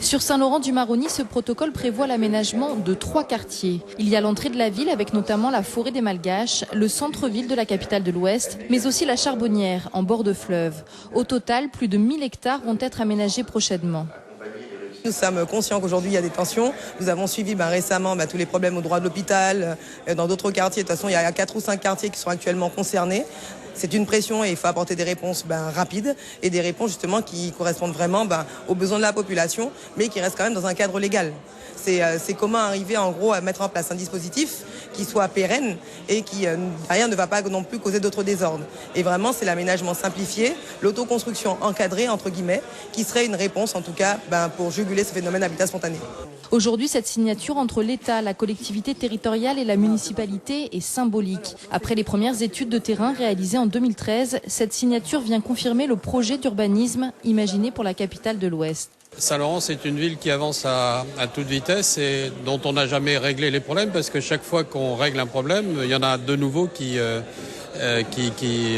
Sur Saint-Laurent-du-Maroni, ce protocole prévoit l'aménagement de 3 quartiers. Il y a l'entrée de la ville avec notamment la forêt des Malgaches, le centre-ville de la capitale de l'Ouest, mais aussi la Charbonnière en bord de fleuve. Au total, plus de 1000 hectares vont être aménagés prochainement. Nous sommes conscients qu'aujourd'hui il y a des tensions. Nous avons suivi récemment tous les problèmes au droit de l'hôpital, dans d'autres quartiers. De toute façon, il y a 4 ou 5 quartiers qui sont actuellement concernés. C'est une pression et il faut apporter des réponses rapides et des réponses justement qui correspondent vraiment aux besoins de la population, mais qui restent quand même dans un cadre légal. C'est comment arriver en gros à mettre en place un dispositif qui soit pérenne et qui derrière ne va pas non plus causer d'autres désordres. Et vraiment c'est l'aménagement simplifié, l'autoconstruction encadrée entre guillemets, qui serait une réponse en tout cas pour juguler ce phénomène d'habitat spontané. Aujourd'hui, cette signature entre l'État, la collectivité territoriale et la municipalité est symbolique. Après les premières études de terrain réalisées en 2013, cette signature vient confirmer le projet d'urbanisme imaginé pour la capitale de l'Ouest. Saint-Laurent, c'est une ville qui avance à toute vitesse et dont on n'a jamais réglé les problèmes parce que chaque fois qu'on règle un problème, il y en a de nouveaux qui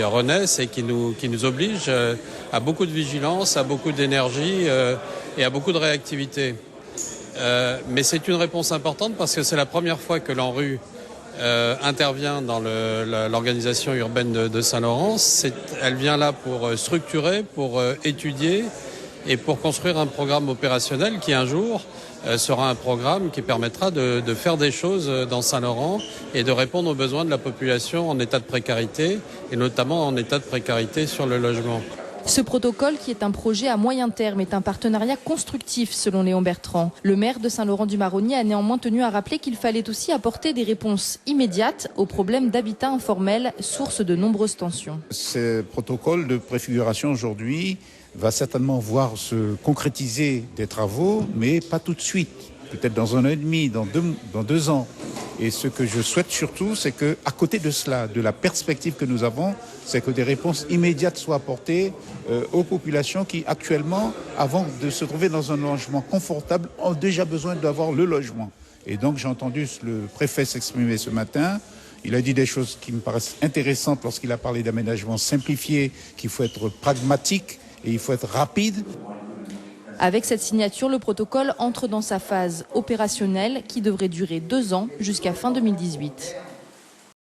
renaissent et qui nous obligent à beaucoup de vigilance, à beaucoup d'énergie et à beaucoup de réactivité. Mais c'est une réponse importante parce que c'est la première fois que l'ANRU intervient dans l'organisation urbaine de Saint-Laurent. Elle vient là pour structurer, pour étudier et pour construire un programme opérationnel qui un jour sera un programme qui permettra de faire des choses dans Saint-Laurent et de répondre aux besoins de la population en état de précarité et notamment en état de précarité sur le logement. Ce protocole, qui est un projet à moyen terme, est un partenariat constructif selon Léon Bertrand. Le maire de Saint-Laurent-du-Maroni a néanmoins tenu à rappeler qu'il fallait aussi apporter des réponses immédiates aux problèmes d'habitat informel, source de nombreuses tensions. Ce protocole de préfiguration aujourd'hui va certainement voir se concrétiser des travaux, mais pas tout de suite. Peut-être dans 1 an et demi, dans 2 ans. Et ce que je souhaite surtout, c'est que, à côté de cela, de la perspective que nous avons, c'est que des réponses immédiates soient apportées aux populations qui, actuellement, avant de se trouver dans un logement confortable, ont déjà besoin d'avoir le logement. Et donc, j'ai entendu le préfet s'exprimer ce matin. Il a dit des choses qui me paraissent intéressantes lorsqu'il a parlé d'aménagement simplifié, qu'il faut être pragmatique et il faut être rapide. Avec cette signature, le protocole entre dans sa phase opérationnelle qui devrait durer 2 ans jusqu'à fin 2018.